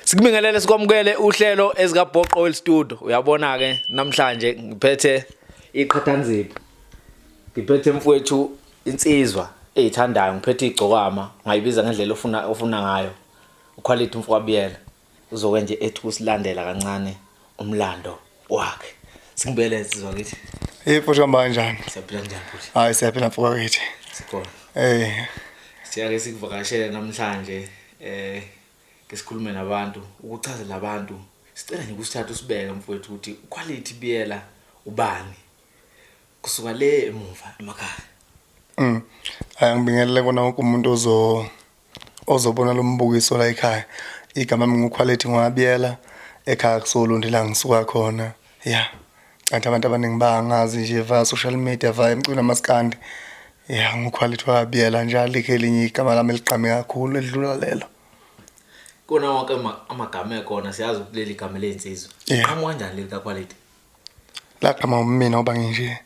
Sikubingelele sikwamukele uhlelo ezikaBhoqo Well Studio. Uyabona ke namhlanje ngiphethe iqhathanzipho. Ngiphethe mfowethu insizwa ezithandayo, ngiphethe igcokama, ngayibiza ngendlela ofuna ngayo. Uquality Mfowabiyela uzokwenje ethu usilandela kancane umlando wakhe. Singibele insizwa kithi. Futhi hamba kanjani? Siyaphila njani futhi? Hayi siyaphila mfowethu. Sikhona. Siyake sikuvakashele namhlanje ngesikhulume nabantu ukuchazela abantu. Sicela nje ukusithatha usibeke mfowethu ukuthi uQuality Biyela ubani kusuka le emuva emakhaya. Hayi ngibingelele kona wonke umuntu ozobona lo mbukiso la ekhaya. Igama lami nguQuality Ngwabiyela, ekhaya kuSolundi la ngisuka khona. Yeah. Kanti abantu abaningi bangazi nje via social media via emculo namaskandi. Yeah, nguQuality Ngwabiyela njalo elinye igama lami eliqhame kakhulu edlula lelo. Kona wonke amagama ekhona siyazi ukuthi leli gama lensizwa. Qhamuka kanjani leli kaQuality? La qhama mina oba nje.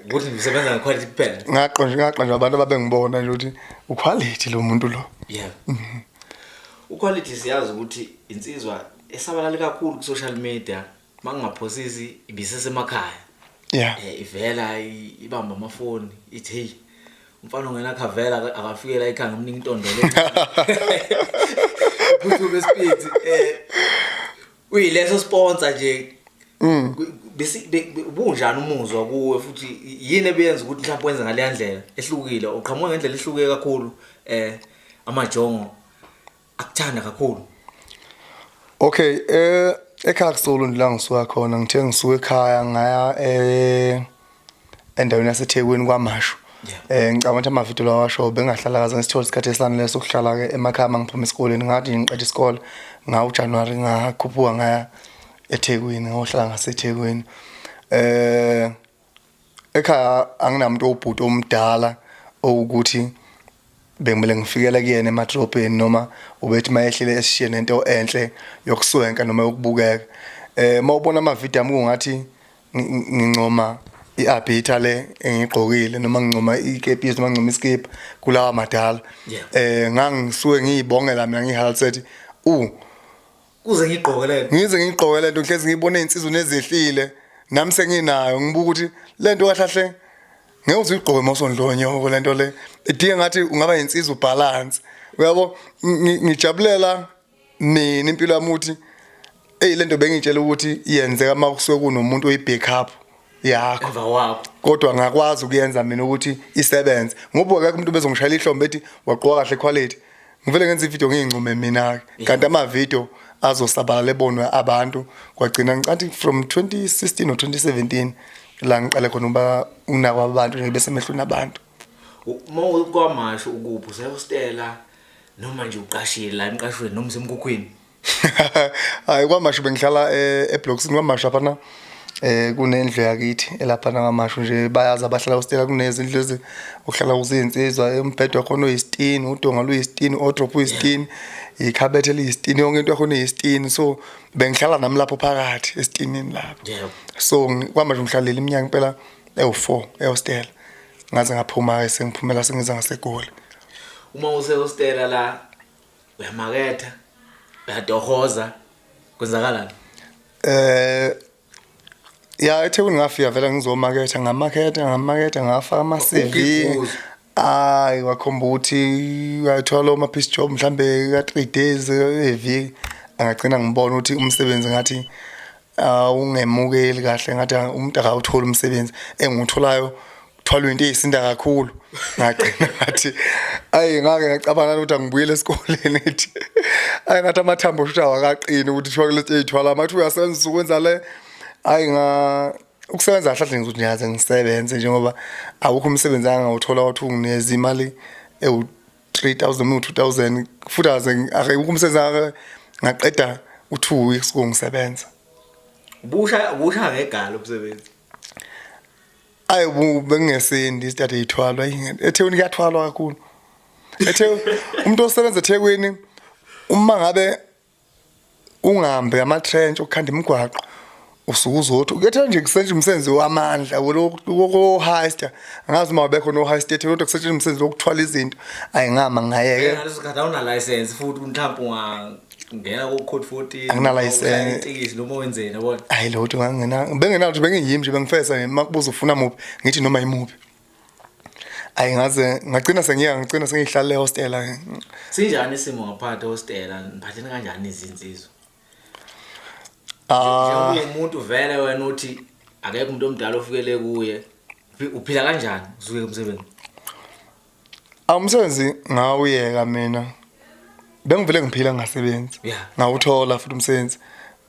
Ukuthi ngisebenza ngeQuality kuphela. Ngaqonja abantu ababengibona nje ukuthi uQuality lo muntu lo. Yeah. uQuality siyazi ukuthi insizwa esabalala kakhulu ku social media, mangingaphosisi ibisesemakhaya. Yeah. Ivela ibamba amafoni ithi hey umfana ongena khavela akafikela ekhaya ngomningi intondolo. Futhi bespeed uyileso sponsor nje. Bunjani umuzwa kuwe futhi yini ebenza ukuthi mhlawumbe wenze ngale ndlela ehlukile uqhamuka ngendlela ehluke kakhulu amajongo akuthanda kakhulu. Okay, ekhaya kuSolundi la ngisuka khona ngithe ngisuka ekhaya ngaya endaweni yaseThekwini kwaMashu. Ngicabanga ukuthi amavidiyo lawa washo bengahlala kaze ngisithole isikhathi esanele sokuhlala ke emakhaya mangiphuma esikoleni ngathi ngiqeda isikole ngaJanuary ngakhuphuka ngaya eThekwini ngohlala ngaseThekwini. Ekhaya anginamuntu obhuti omdala ukuthi bengimele ngifikele kuyena emadrobheni noma ubethi mayehlile esishiye nento enhle yokuswenka noma yokubukeka. Mawubona amavidiyo ami kungathi ngincoma iabita le engigqokile noma ngincoma ikepisi noma ngincoma iskip kulawa madala. Ngangisuke ngiyibongela mina ngihalset kuze ngigqokelele lento nhlezi ngibone insizwe nezehlile nami senginayo ngibuka ukuthi lento kahlahle ngeke uzigqoke mosondlonyo lento le idinga ngathi ungaba insizwe balance. Uyabo ngijabulela mina impilo yami ukuthi lento bengitshela ukuthi iyenzeka makusuke kunomuntu oyibackup yakho emva wakho, kodwa ngakwazi ukuyenza mina ukuthi isebenze ngoba akekho umuntu bezongishayela ihlombe ethi waqoka kahle quality. Ngivele ngenza ivideo ngingcume mina kanti amavideo azosabalala ebonwe abantu kwagcina ngicathi from 2016 or 2017 la ngiqale khona uba unakwa abantu nje bese mehlweni abantu. kwaMashu ukuphi usayostela noma nje uqashile la emqashweni noma semkukhwini? Hayi kwaMashu bengihlala eblocks kwaMashu apha kunendlu yakithi elapha kwaMashu nje bayazi abahlala hostela kunezindlu lezi uhlala uzinsizwa embhedo wakho oyisitini udonga luyisitini odrop uyisitini ikhabethe eliyisitini yonke into yakho eyisitini. So bengihlala nami lapho phakathi esitinini lapho. So kwaMashu ngihlalele iminyaka impela ewu4 ehostela ngaze ngaphuma sengiphumela sengiza ngaseGoli. Uma usehostela la uyamaketha uyadohoza kwenzakalani? Ya eThekwini ngafika vela ngizomaketha ngamaketha ngafaka ama-CV. Hayi wakhomba ukuthi uyathola uma piece job mhlambe ka 3 days eviki angagcina ngibona ukuthi umsebenzi ngathi ungemukeli kahle ngathi umuntu akawuthola umsebenzi engikutholayo kuthwalwa into ezisinda kakhulu. Ngagcina ngathi ngake ngacabana ukuthi angibuyele esikoleni ethi ngathi amathambo shutha awakaqini ukuthi thwala lezi ezithwala amathi uyasebenza ukwenza le ukusebenza kahle ngizothi ngiyaze ngisebenze njengoba awukho umsebenzi angawuthola wathi ungineza imali ewu3000 2000 futhi akekho umsebenzi ngaqeda u2 weeks kungisebenza. Ubusha ngegalo umsebenzi? Bengesendi isithathe ithwalwa eThekwini kuyathwalwa kakhulu. Umuntu osebenza eThekwini uma ngabe ungahambe ama trench ukukhanda imigwaqo usuke uzothi kuyethe nje kusentshe umsebenzi wamandla wo heist angazi uma bekho no heist ethe kodwa kusentshe umsebenzi wokuthwala izinto ayingama ngayeke ngaleso sikhathi awuna license futhi mhlawumbe ungangena ku code 14 Angina license. itikisi noma wenzeni yabona hayi lotho ngangena nje bengiyimi nje bengifesa makubuza ufuna muphi ngithi noma yimuphi ayingaze ngagcina sengihlala hostela sinjani isimo ngaphandle hostela niphatheni kanjani izinsizwa umuntu vele wena uthi akekho umuntu omdala ofikele kuye uphila kanjani usuke umsebenzi umsebenzi ngawuyeka mina bengivele ngiphila ngasebenzi ngawuthola futhi umsebenzi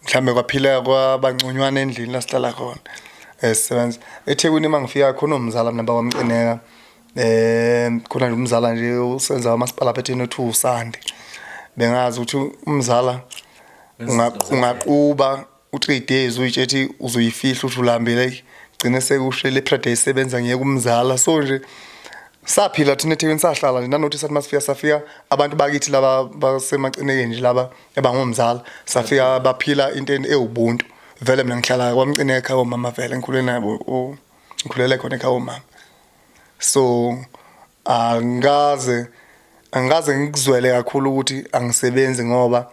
mhlambe kwaphila kwabanconywana endlini la sihlala khona esisebenza eThekwini mangifika khona umzala namba wamcineka khona nje umzala nje usenza amasipala phetheni othi uSandi bengazi ukuthi umzala ungaquba u3 days uyitshethi uzoyifihla uthi ulambile gcine sekushele Friday isebenza ngeke umzala so nje saphila thina eThekwini sahlala nje nanothi sathi safika abantu bakithi laba basemacinekeni nje laba ebangomzala safika baphila into ewubuntu vele mina ngihlala kwamcineka ekhaya omama vele ngikhulele nabo ngikhulele khona ekhaya omama so angaze ngikuzwele kakhulu ukuthi angisebenzi ngoba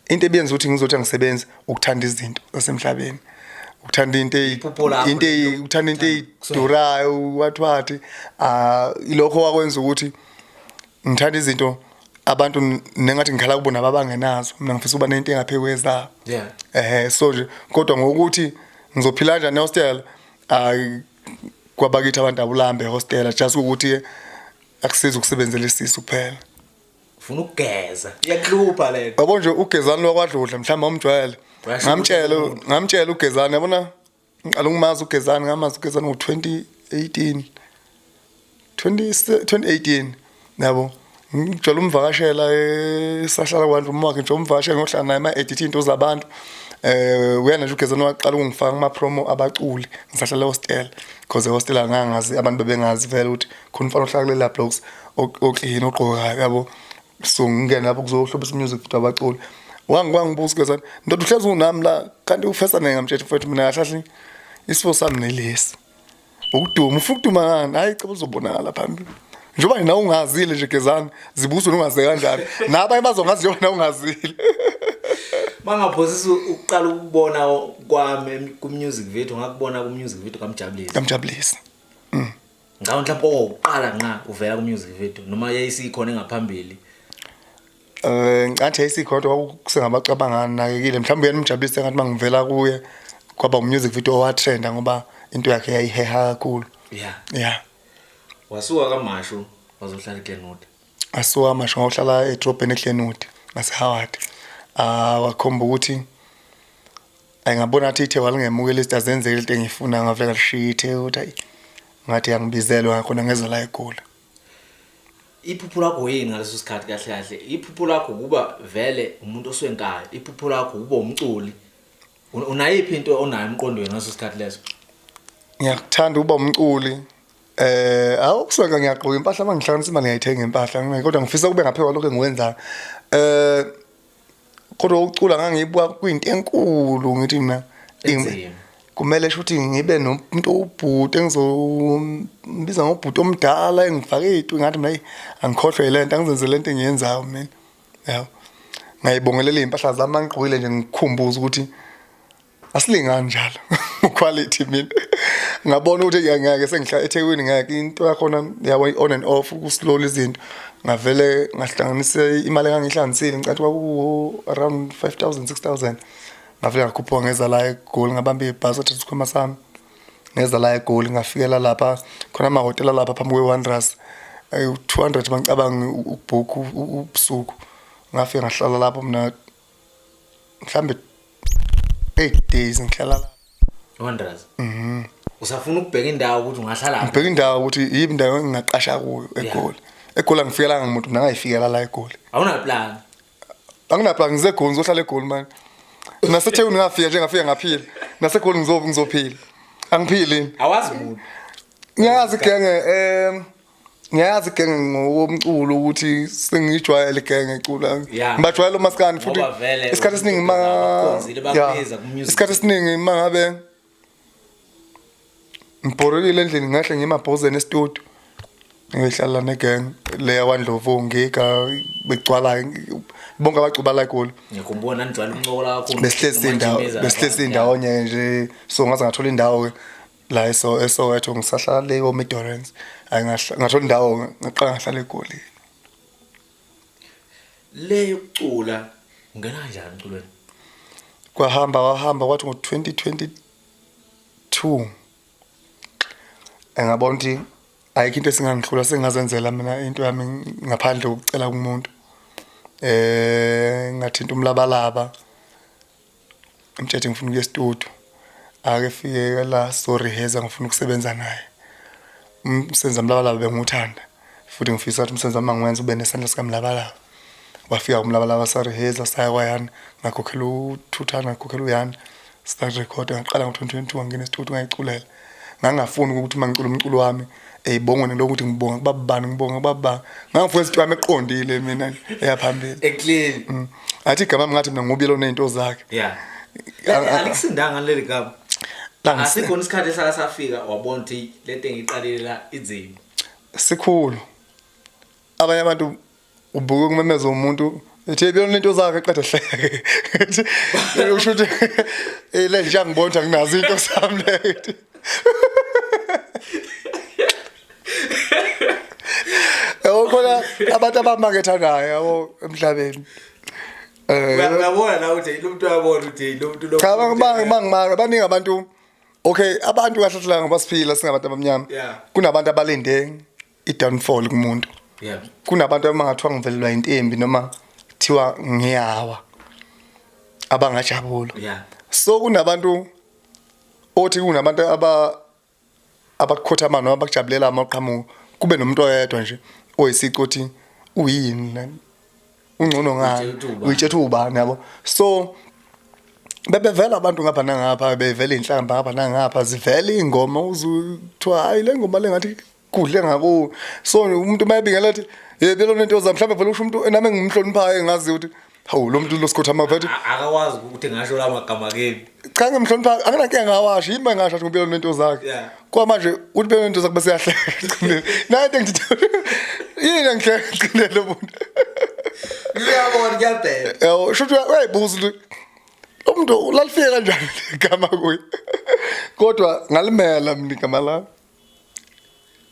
into ebiyenza ukuthi ngizothi angisebenzi ukuthanda izinto zasemhlabeni ukuthanda uthanda into eyidurayo wathi ilokho wakwenza ukuthi ngithanda izinto abantu nengathi ngikhala kubona ababangenazo mina ngifisa ukuba nento engaphekwe so nje kodwa ngokuthi ngizophila kanjani hostel kwabakithi abantu abulambe hostel just ukuthi akusiza ukusebenzela isisu kuphela ufuna ukugeza iyakhlupa le yabo nje ugezani lokwadludla mhlawumbe umjwayele ngamtshela ugezani yabona ngiqala ukumazi ugezani ngamazi ugezani ngo2018 yabo ngijwayele umvakashela esahlala kwantu umwakhe nje umvakashela ngohlala naye ma-edit into zabantu uyana nje ugezani waqala ukungifaka kuma-promo abaculi ngisahlala hostel because hostel angangazi abantu bebengazi vele ukuthi khona umfana ohlala kulela blocks oclean ogqokayo yabo so ngingena lapho kuzohlobisa music futhi abaculi wangibuza ugezani ndoda uhlezi unami la kanti ufesa ngamtshela mfethu mina kahle isifo sami nelesi ukuduma ufuna ukuduma ngani hayi cha uzobonakala phambili njoba nina ungazile nje gezani zibuzo ungaze kanjani nabanye bazongazi yona ungazile mangaphosisa ukuqala ukubona kwami ku music video ngakubona ku music video kamjabulisi ngawo mhlawumbe oqala nqa uvela ku music video noma yayisikhona engaphambili ngathi yayisikhona kwakusengabacabangana nakekile mhlawumbe yena umjabulisi ngathi mangivela kuye kwaba umusic video watrenda ngoba into yakhe yayiheha kakhulu wasuka kaMashu wazohlala eGlenwood asuka amasho ngohlala edrobheni eGlenwood ngaseHoward wakhomba ukuthi ayingabona athi ithe walingemukela izinto azenzele into engifuna ngavela lishithe uthi ngathi yangibizelwa khona ngeza la eGoli iphupho lakho yini ngaleso sikhathi kahle iphupho lakho kuba vele umuntu oswenkayo iphupho lakho kuba umculi unayiphi into onayo emqondweni ngaleso sikhathi leso ngiyakuthanda ukuba umculi awukusonka ngiyagqoka impahla mangihlanganisa imali ngiyayithenga impahla kodwa ngifisa kube ngaphezulu lokho engikwenza kodwa ucula ngangiyibuka kuyinto enkulu ngithi mina kumele futhi ngibe nomuntu obhuti engizombiza ngobhuti omdala engifake iziqu ngathi mina angikhohlwe lento angizenzele lento engiyenzayo mina yabo ngayibongelela impahla zami mangigqokile nje ngikhumbuza ukuthi asilingani njalo quality mina ngabona ukuthi ngeke sengihlala eThekwini ngeke into yakhona yabo on and off ukuslowly izinto ngavele ngahlanganisa imali engangihlanganisile ngicathi kwaku around 5000 6000 ngavele ngakhupha ngeza la eGoli ngabamba ibhasi ethi sikhoma sami ngeza la eGoli ngafikela lapha khona amahotela lapha phambi kwe-Wanderers 200 bangicabanga ukubook ubusuku ngafika ngahlala lapho mina mhlambe 8 days ngihlala lapha Wanderers usafuna ukubheka indawo ukuthi ungahlala lapha ngibheka indawo ukuthi yibi indawo engingaqasha kuyo eGoli eGoli angifikela ngumuntu nangayifikela la eGoli awuna plan angina ngizeGoli ngizohlala eGoli man naseThekwini ngafika ngaphila naseGoli ngizophila angiphili awazi umuntu ngiyazi genge ngiyazi genge ngokomculo ukuthi sengijwayele genge ecula ngibajwayela umaskandi futhi isikhathi esiningi isikhathi esiningi mangabe ngibhorekile endlini ngahle ngimabhozeni estudio ngihlala negeng leya wandlovu ngika begcwala bonke abacuba la eGoli ngikumbona njalo umncokola kakhulu besihlezi indawo nje so ngaze ngathola indawo la eSoweto ngisahlala le Midlands ngathola indawo ngaqala ngahlala eGoli le yokucula ungena kanjani emculweni wahamba kwathi ngo-2022 ngabona ukuthi ayikho into esingangihlula sengazenzela mina into yami ngaphandle kokucela kumuntu ngathinta umlabalaba umthetho ngifuna ukuya e-studio ake fike la sorry heza ngifuna ukusebenza naye umsenza umlabalaba benguthanda futhi ngifisa ukuthi umsenza mangiwenza ube nesandla sikamlabalaba wafika umlabalaba sorry heza saya kwayana ngakhokhela u2 ngakhokhela uyana start record ngaqala ngo-2022 ngene e-studio ngayiculela ngangafuni ukuthi mangicula umculo wami eyibongwe lokuthi ngibonga kubabani ngibonga kubaba ngangifuna isithi wami eqondile mina eyaphambili eclean athi igama ngathi mina ngobiyelo nezinto zakhe yeah alikusindanga leli gama asikhona isikhathi esasafika wabona ukuthi lento engiqalile la inzima sikhulu abanye abantu ubuke kumemeza umuntu ethi ebiyelo nezinto zakhe qeda hleke usho ukuthi le nje ngibona nginazo into sami lethi khona abantu abamakethandayo yabo emhlabeni uyabona la uthi lo muntu uyabona ukuthi lo muntu lo cha bangimaka baningi abantu okay abantu kahle hlala ngabasiphila singabantu abamnyama kunabantu abalinde i-downfall kumuntu kunabantu abangathiwa ngivelelwa intembi noma thiwa ngiyawa abangajabula so kunabantu othi kunabantu abakhotha noma abakujabulela amaqhamuko kube nomuntu oyedwa nje oyisiqo ukuthi uyini ungcono ngani uyithetha ubani yabo so bebevela abantu ngapha nangapha bevela inhlamba ngapha nangapha zivela ingoma uzuthiwa hayi le ngoma lengathi kudle ngako so umuntu mayebingela athi yebelo nento zami mhlawumbe vele usho umuntu nami ngimhloniphayo engazi ukuthi hawu lo muntu losikotha maphethe akakwazi ukuthi ngasho la magama keni cha ngimhlonipha anginankinga ngawasho yimi ngasho ukuthi ngibelo nento zakhe kwa manje uthi belo nento zakhe bese yahleka nathi ngithi yini ngihleka lo muntu ngiyabona ngiyabheka shuthi wayibuza umuntu ulalifika kanjani igama kuye kodwa ngalimela mina igama la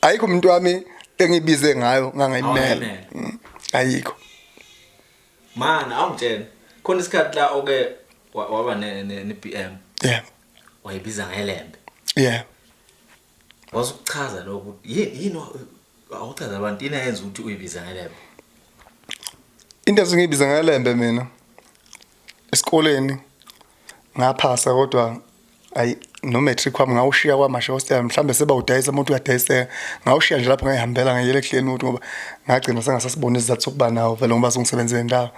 ayikho umuntu wami engibize ngayo ngangayimela ayikho man awungitshela khona isikhathi la oke waba ne BM wayibiza ngelembe wazukuchaza lokho yini awuchaza abantu yini yenza ukuthi uyibiza ngelembe into ezingibiza ngelembe mina esikoleni ngaphasa kodwa ayi no matric wami ngawushiya kwaMashostel mhlambe seba udayisa umuntu uyadayisa ngawushiya nje lapho ngayihambela ngayele ekleni uthi ngoba ngagcina sengasasibona izathu sokuba nawo vele ngoba ngizosebenzela indawo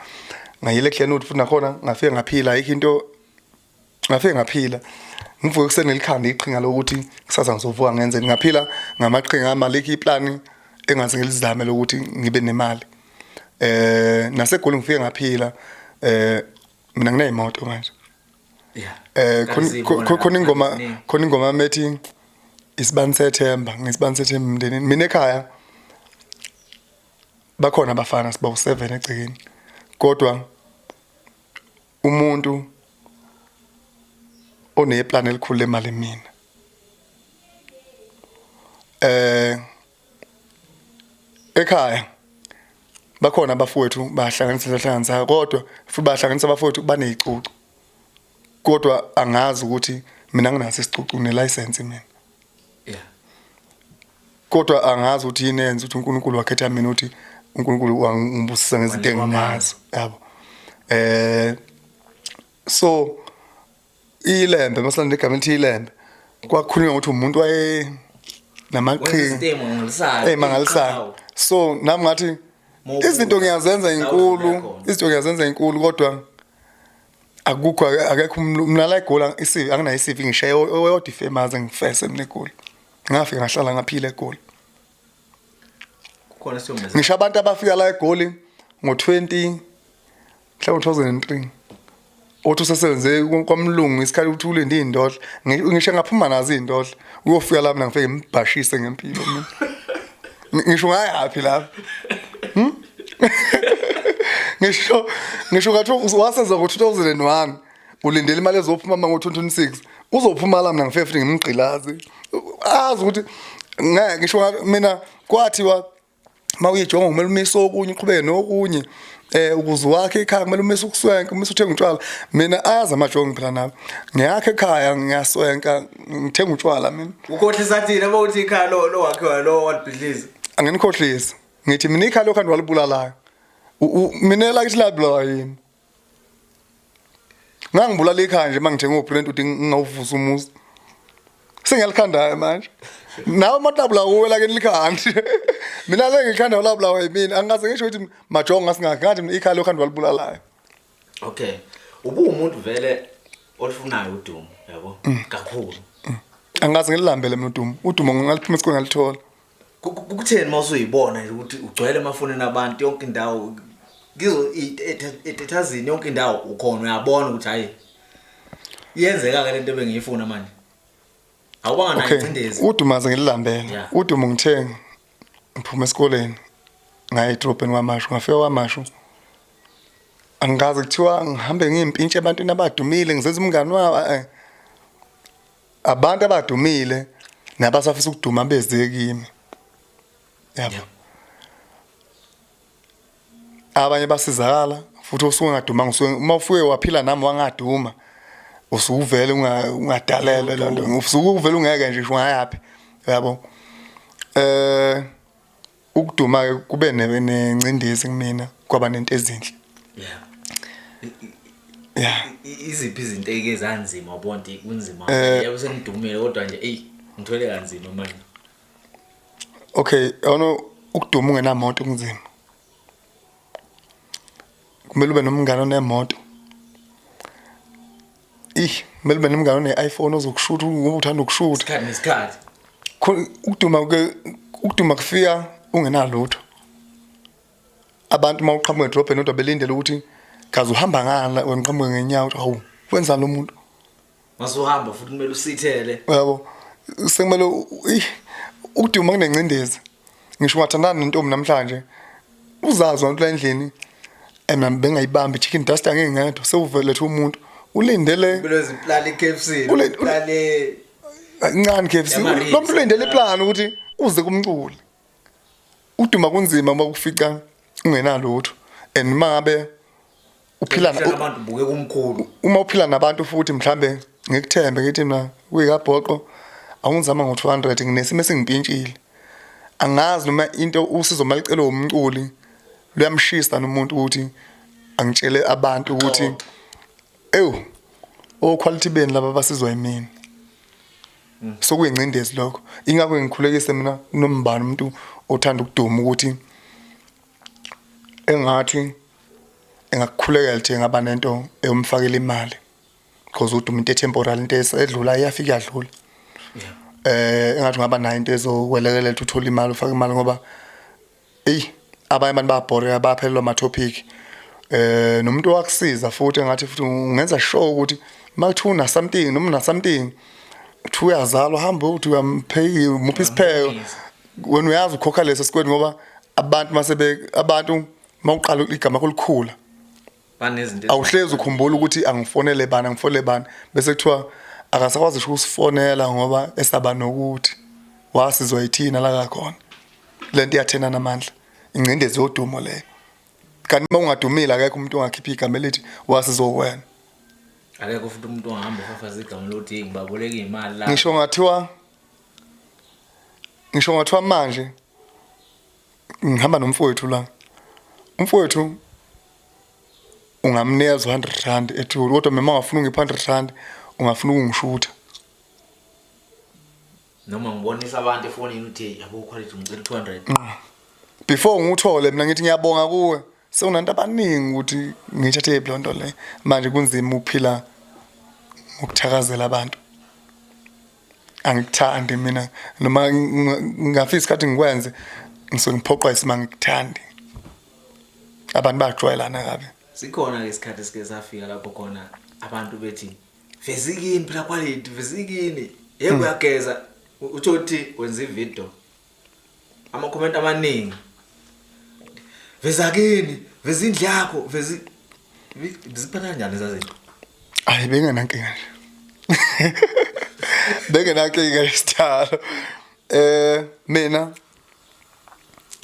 ngayele ekleni uthi futhi nakhona ngafike ngaphila ayikho into ngafike ngaphila ngivuke kusenelikhanda iqhinga lokuthi kusasa ngizovuka ngenze ngaphila ngamaqhinga amaleki iplan engaze ngilizame lokuthi ngibe nemali naseGoli ngifike ngaphila mina ngineyimoto manje khona ingoma methi isibani sethemba ngisibani sethemba emndenini mina ekhaya bakhona abafana siba u7 egcekeni kodwa umuntu oneplan elikhulu lemali mina ekhaya bakhona abafowethu bahlanganisa kodwa futhi bahlanganisa abafowethu banezicucu kodwa angazi ukuthi mina nginaso isicucu nelicense mina kodwa angazi ukuthi yini yenza ukuthi uNkulunkulu wakhetha mina ukuthi uNkulunkulu wangibusisa ngezinto enginazo yabo so ilembe masalande igama lithi ilembe kwakhulunywa ukuthi umuntu waye namaqhinga mangalisayo so nami ngathi izinto ngiyazenza inkulu kodwa akukho akekho mina la eGoli isivi anginayo isivi ngishaye oyodwa ifamous ngifese mina eGoli ngafika ngahlala ngaphila eGoli khona siyomeza ngisho abantu abafika la eGoli ngo-2003 othi usesebenze kwamlungu isikhathi ukuthi ulinde iy'ndodla ngisho ngaphuma nazo iy'ndodla uyofika lapho mina ngifike ngimubhashise ngempilo mina ngisho ngayaphi lapho ngisho ngathi wasenza ngo-2001 ulindele imali ezophuma ngo-2026 uzophuma la mina ngifike futhi ngimgqilazi azi ukuthi ngisho mina kwathiwa mawuyijonga kumele umise okunye uqhubeke nokunye ukuze wakhe ekhaya kumele umise ukuswenka umise uthenga utshwala mina azi amajongo phela nabo ngiyakhe ekhaya ngiyaswenka ngithenga utshwala mina ukhohlisa thina bawuthi ikhaya lo wakhe lo walibhidliza angenikhohlisi ngithi mina ikhaya lokho kanti walibulalayo mina lakithi labulawa yini ngangibulala ikhaya nje mangithenga ubrand uthi ngingawuvusa umuzi sengiyalikhanda manje nawe matabula kuwela ke likhandi mina sengikhanda ulabulawa yimina angaze ngisho ukuthi majongo ngasingakho ngathi ikhaya lokhanda walibulalayo okay umuntu vele olifunayo udumo yabo kakhulu angaze ngililambele mina udumo ngaliphuma esikole ngalithola kukutheni mawusuyibona nje ukuthi ugcwele emafonini abantu yonke indawo ngizo ethazini yonke indawo ukhona uyabona ukuthi hayi iyenzeka ke lento bengiyifuna manje awubanga nayo incindezi udumaze ngililambele udumo ngithenga ngiphuma esikoleni ngaye edrobheni kwaMashu ngafika kwaMashu angazi kuthiwa ngihambe ngimpintshe ebantwini abadumile ngizenza umngani wabo abantu abadumile nabasafisa ukuduma beze kimi yabo abanye basizakala futhi usungaduma uma ufike waphila nami wangaduma usuvele ungadalelwe lonto usuvele ungeke nje ngayaphi yabo ukuduma ke kube nencindezi kumina kwaba nento ezinhle iziphi izinto ezanzima ubonti kunzima yabo sengidumile kodwa nje ngithole kanzima manje okay ukuduma ungenamoto kunzima kumele ube nomngane onemoto kumele ube nomngane one-iPhone ozokushutha ngoba uthanda ukushutha isikhathi ukuduma kufika ungenalutho abantu mawuqhamuka edrobheni kodwa belindele ukuthi kaze uhamba ngala wena uqhamuke ngenyawo hawu wenza lo muntu masuhamba futhi kumele usithele yabo sekumele ukuduma kunencindezi ngisho ungathandana nentombi namhlanje uzazi abantu la endlini mina bengayibambi chicken dust angengedwa sewuvelethe umuntu ulindele belezi plan iKFC plan incane KFC lo muntu ulindele iplan ukuthi uze kumculi uduma kunzima uma kufica ungenalutho and mangabe uphila nabantu buke kumkhulu uma uphila nabantu futhi mhlambe ngikuthembe ngithi mina kuyikabhoqo awungizama ngo200 nginesimo sengimpintshile angazi noma into usizo malicela umculi luyamshisa nomuntu ukuthi angitshele abantu ukuthi quality beni laba basizwa yimini sokuyincindezi lokho ingakho ngikhulekise mina kunombani umuntu othanda ukuduma ukuthi engathi engakukhulekela nje ngaba nento eyomfakela imali because uduma into temporary into esedlula iyafika yadlula engathi ngaba nayo into ezokwelekelela ukuthi uthole imali ufake imali ngoba abanye abantu bayabhoreka baphelelwa ama topic nomuntu wakusiza futhi engathi futhi ungenza sure ukuthi makuthuna something noma na something uthi uyazalwa hamba uthi uyampay umuphi isipheko wena uyazi ukhokha leso sikwedi ngoba abantu mawuqala igama kolikhula banezinto awuhlezi ukhumbula ukuthi angifonele bani bese kuthiwa akasakwazi ukusifonela ngoba esaba nokuthi wasizwa yithina la kakhona lento iyathena namandla incindezi yodumo le kanti mawungadumile akekho umuntu ongakhipha igama elithi wasizwa wena akekho futhi umuntu ongahamba ufafaza igama lokuthi ngibaboleka imali la ngisho ngathiwa manje ngihamba nomfowethu la umfowethu ungamnika 100 rand ethulu kodwa mina ngafuna ungipha 100 rand ungafuna ukungishutha noma ngibonisa abantu efonini uthi yabo quality ngicela 200 before ngithole mina ngithi ngiyabonga kuwe sekunantu abaningi ukuthi ngithathe iblonto le manje kunzima ukuphila ukuthakazela abantu angikuthandi mina noma ngafisa isikhathi ngikwenze ngisuke ngiphoqwa isimanga ngikuthandi abantu bajwayelana kabi sikhona isikhathi sike safika lapho khona abantu bethi vezikini phela quality vezikini yebo uyageza uthi uthi wenza ivideo ama comment amaningi vezakini vezindlu yakho ziphana kanjani zazinto hayi bengenankinga nje bengenankinga isithalo mina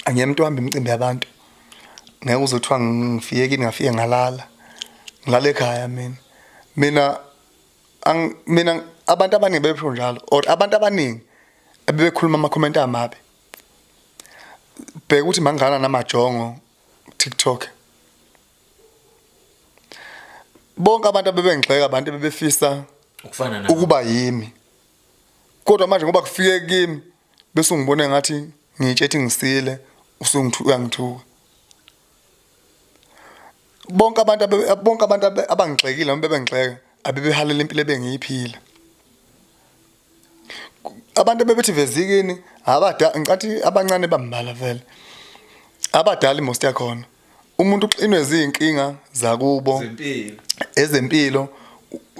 angiyemntu wami imicimbi yabantu ngeke uzothiwa ngifike kini ngafike ngilala ekhaya mina abantu abaningi bebesho njalo or abantu abaningi abebekhuluma ama comment amabi bheka ukuthi mangana namajongo TikTok bonke abantu abebengixeka abantu bebefisa ukufana na ukuba yimi kodwa manje ngoba kufike kimi bese ungibone ngathi ngitshethi ngisile uyangithuka bonke abantu abangixekile noma bebengixeka abebehalela impilo ebengiyiphila abantu bebethi vezikini ngicathi abancane bambala vele abadala most yakhona umuntu uxinwe izinkinga zakubo ezempilo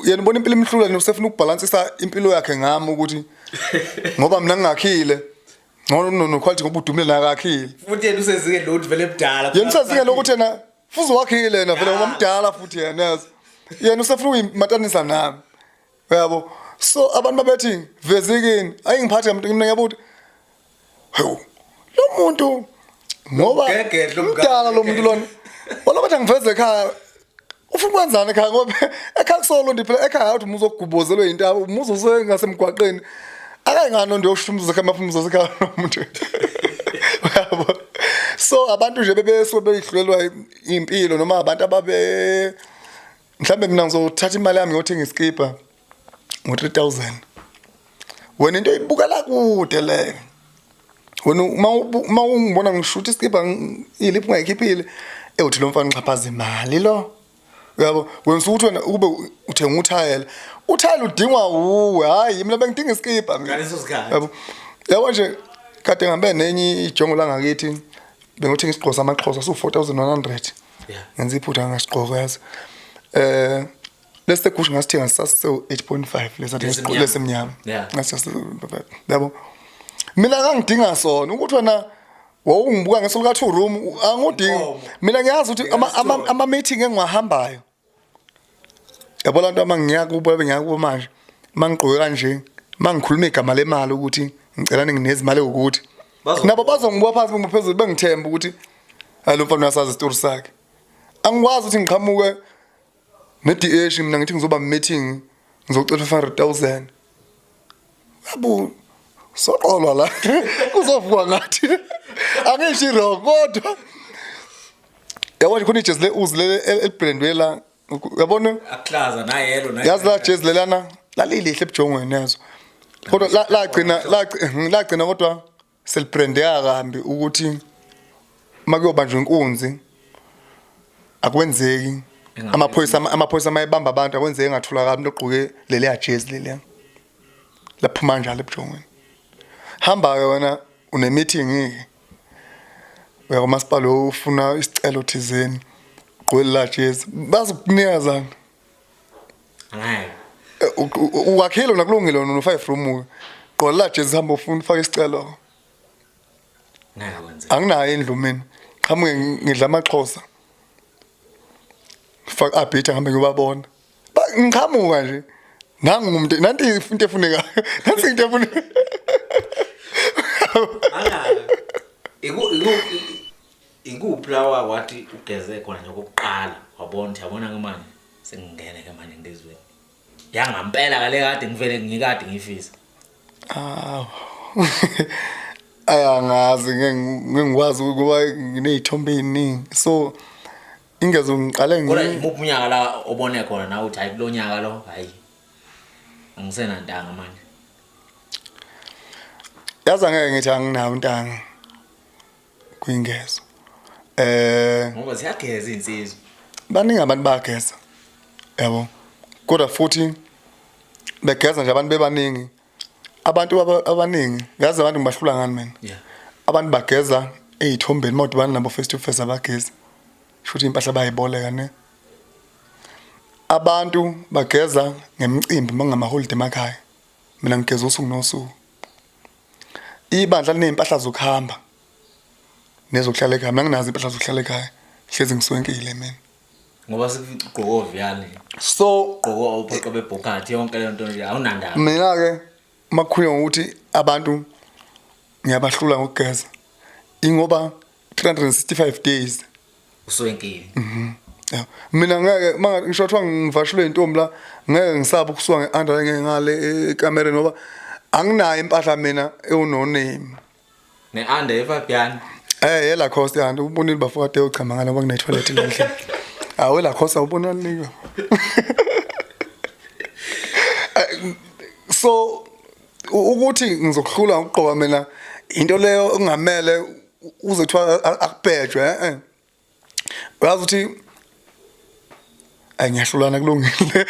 yena ubona impilo imhlula usefuna ukubalansisa impilo yakhe ngami ukuthi ngoba mina ngingakhile no quality ngoba udumile nakakhile futhi yena usezike lo vele ebudala yena usezike lokuthi yena futhi wakhile yena vele ngoba mdala futhi yena usefuna uyimatanisa nami yabo so abantu babethi vezikini ayingiphathe umuntu mina ngiyabuthi lo muntu ngoba mdala lo muntu lona wala bathi ngiveze ekhaya ufuna kwenzana ekhaya ngoba ekhaya kusolo ndiphela ekhaya uthi umuzo okugubozelwe into umuzo usengasemgwaqeni akayingano ndiyoshumza ekhaya mafumza ekhaya nomuntu yabo so abantu nje bebeso beyihlulelwa impilo noma abantu ababe mhlambe mina ngizothatha imali yami ngiyothenga iskipa ngo-3,000 wena into ibukela kude le wena uma ungibona ngishutha iskipa iliphu ngayikhiphile uthi lo mfana ngixhaphaza imali lo uyabo wena usuthi wena ukube uthenga uthayela udingwa uwe hayi mina bengidinga iskipa ngaleso sikhathi yabo nje kade ngambe nenye ijongo la ngakithi bengothenga isigqoko samaXhosa su4100 ngenza iphutha ngasigqoko yazi lese kusho ngasithenga sase 8.5 lesemnyama ngasase yabo mina ngangidinga sona ukuthi wena wawungibuka ngesolika 2 room angudingi mina ngiyazi ukuthi ama meeting engiwahambayo yabo lanto amangiyakubo bengiyakubo manje mangigqoke kanje mangikhuluma igama lemali ukuthi ngicela nginezimali ukuthi nabo bazongibuka phansi bengiphezulu bengithemba ukuthi lo mfana uyasazi istory sakhe angikwazi ukuthi ngiqhamuke ne-DH mina ngithi ngizoba meeting ngizocela 500,000 yabo soqolwa la kuzovuka ngathi angisho wrong kodwa yabo nje khona ijezi le uzile elibrandwe la uyabona aklaza na yelo yazi la jezi lelana lalilihle ebujongweni yazo kodwa lagcina kodwa selibrandeka kambi ukuthi makuyobanjwa inkunzi akwenzeki amaphoyisa mayebamba abantu akwenzeki ngathula kabi ogqoke leli jezi leli laphuma njalo ebujongweni hamba wena une meeting uya kumasipala ufuna isicelo thizeni gqwele la jezi bazokunikeza hayi uwakhilo nakulungile no 5 room gqwele la jezi hamba ufuna ufaka isicelo anginayo indlu mina qhamuke ngidla amaXhosa faka abhitha ngihambe ngiyobabona ngiqhamuka nje nangumuntu nanti into efuneka nansi into efuneka ikuphlawa wathi ugeze khona nje kokuqala wabona ukuthi yabona ke manje sengingene ke manje ngezweni yangampela kale kade ngivele ngikade ngifisa ayangazi ngingikwazi ukuba nginezithombe eziningi so ingezo ngiqale kodwa imuphi unyaka la obone khona na uthi hayi kulo nyaka lo hayi angisena ntanga manje yaza ngeke ngithi anginawo ntanga kwingezo ngoba siyageza insizwa baningi abantu bageza yabo kodwa futhi begeza nje abantu bebaningi abantu abaningi ngaze abantu ngibahlula ngani mina abantu bageza ezithombeni modibana nabo face to face abagezi futhi impahla bayiboleka ne abantu bageza ngemicimbi mangama holiday emakhaya mina ngigeza usuku nosuku ibandla linempahla zokuhamba nezokuhlala ekhaya mina nginazo impahla zokuhlala ekhaya hlezi ngiswenkile mina ngoba sikugqoko oviyani so gqoko uphoqa bebhokhathi yonke le nto nje awunandaba mina ke makhulunywa ngokuthi abantu ngiyabahlula ngokugeza ingoba 365 days uswenkile yeah mina ngeke ngisho kuthiwa ngivashule intombi la ngeke ngisaba ukusuka ngeandla ngale ekamereni ngoba anginayo impahla mina ewunoname ne-under eFabian yela cost yanti ubonile bafika de uchama ngala ngoba kune toilet le ndlela awela cost awubona nika so ukuthi ngizokuhlula ngigqoka mina into leyo ungamele uze kuthiwa akubhejwe uyazi ukuthi ngiyahlulana kulungile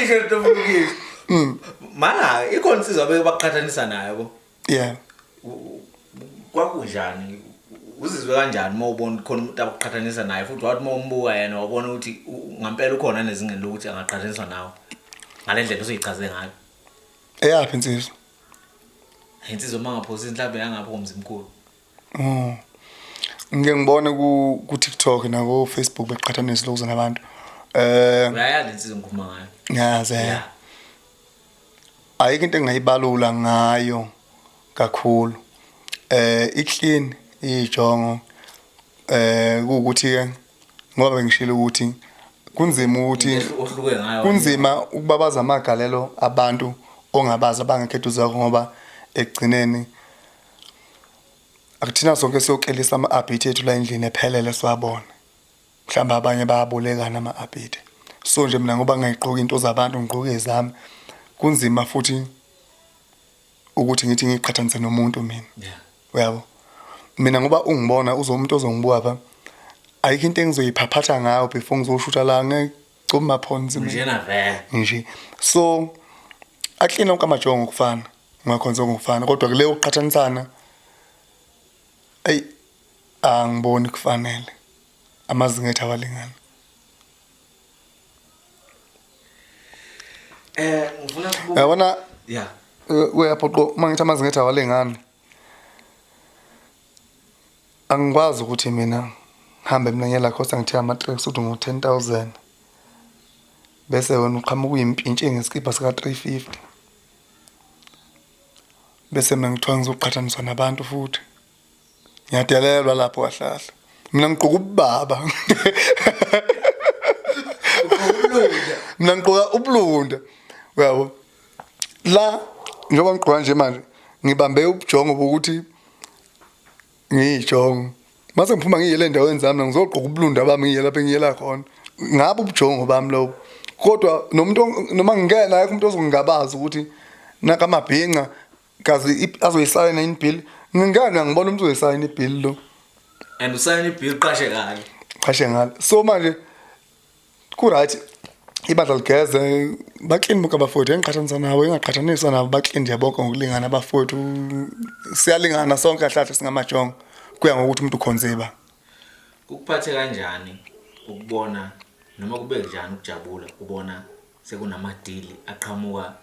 isho ntombi mala ikhonsizwa baqhathanisa nayo bo yeah kwakunjani uzizwe kanjani uma ubona khona umuntu abaqhathanisa naye futhi wathi uma umbuka yena wabona ukuthi ngampela ukhona nezingeni lokuthi angaqhathaniswa nawe ngalendlela usuyichaze ngayo eyaphi insizwa insizwa mangaphosi inhlambe yangapho komzimkhulu ngeke ngibone ku TikTok na ku Facebook beqhathanisa lokuza nabantu uyayazi insizwa ngikhuluma ngayo ngiyazi ayike into engayibalula ngayo kakhulu iclean ijongo ukuthi ke ngoba ngishilo ukuthi kunzima ukuthi ohluke ngayo kunzima ukubabaza amagalelo abantu ongabaza bangekhethu zakho ngoba ekugcineni akuthina sonke siyokelisa ama-update ethu la endlini ephelele siwabona mhlawumbe abanye bayabolekana ama-update so nje mina ngoba ngayigqoka into zabantu ngigqoke ezami kunzima futhi ukuthi ngithi ngiqhathanise nomuntu mina uyabo mina ngoba ungibona uzomuntu ozongibuka apha ayikho into engizoyiphaphatha ngayo before ngizoshutha la ngecuma maphonsi njena vele nje so aklina onke amajongo okufana ngakhonza ngokufana kodwa kule uqhathanisana angiboni kufanele amazinga ethu awalingana ngifuna ukubuka yabona yeah uyaphoqo mangithi amazinga ethu awalingana angikwazi ukuthi mina hambe mina ngiyela khosa ngithe ama-tracks uthi ngo-10,000 bese wena uqhamuka uyimpintshi ngesikipa sika 350 bese mina ngithiwa ngizoqhathaniswa nabantu futhi ngiyadelelwa lapho kahlahla mina ngigqoka ubaba mina ngigqoka ubulunda uyabo la njengoba ngigqoka nje manje ngibambe ubujongo bokuthi ngiyijongo mase ngiphuma ngiyele endaweni zami ngizogqoka ubulunda bami ngiyela lapha ngiyela khona ngabe ubujongo bami lobo kodwa nomuntu noma ngingena akho umuntu ozongabaza ukuthi naka amabhinqa kazi azoyisayina inbill ngingana ngibona umuntu ozoyisayina ibill lo and usayina ibill qashe ngalo so manje ku right ibadla ligeze baclean buka bafowethu engiqhathanisa nawo engaqhathaniswa nabo baclean nje bonke ngokulingana abafowethu siyalingana sonke kahle singamajongo kuya ngokuthi umuntu ukhonzeba ukuphathe kanjani ukubona noma kube njani ukujabula ubona sekunamadili aqhamuka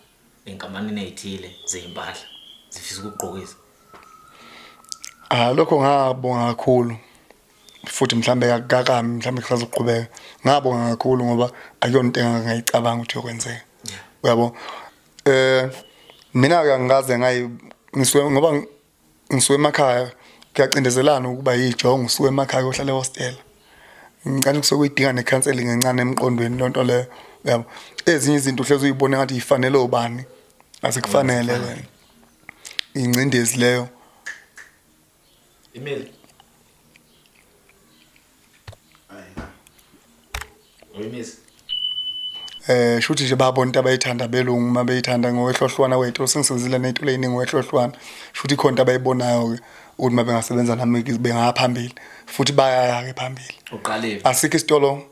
enkampanini ezithile zeimpahla zifisa ukugqokisa lokho ngabonga kakhulu futhi mhlambe akakami mhlambe kusaza ukuqhubeka ngabonga kakhulu ngoba akuyona into engingayicabanga ukuthi yokwenzeka uyabo mina ke ngaze ngisuke ngoba ngisuke emakhaya kuyacindezelana ukuba yijongo usuke emakhaya ohlala ehostel ngicela kusuke uyidinga necounseling encane emqondweni lonto leyo uyabo ezinye izinto uhlezi uyibona ngathi ifanele obani asikufanele wena ingcindezi leyo email oyimiss shuthi nje babona into abayithanda belungu mabeyithanda ngokwehlohlwana wethu singisizile nezinto leziningi ngokwehlohlwana shuthi ikhona into abayibonayo ke ukuthi mabengasebenza nami bengaphambili futhi bayaya ke phambili uqalile asikho isitolo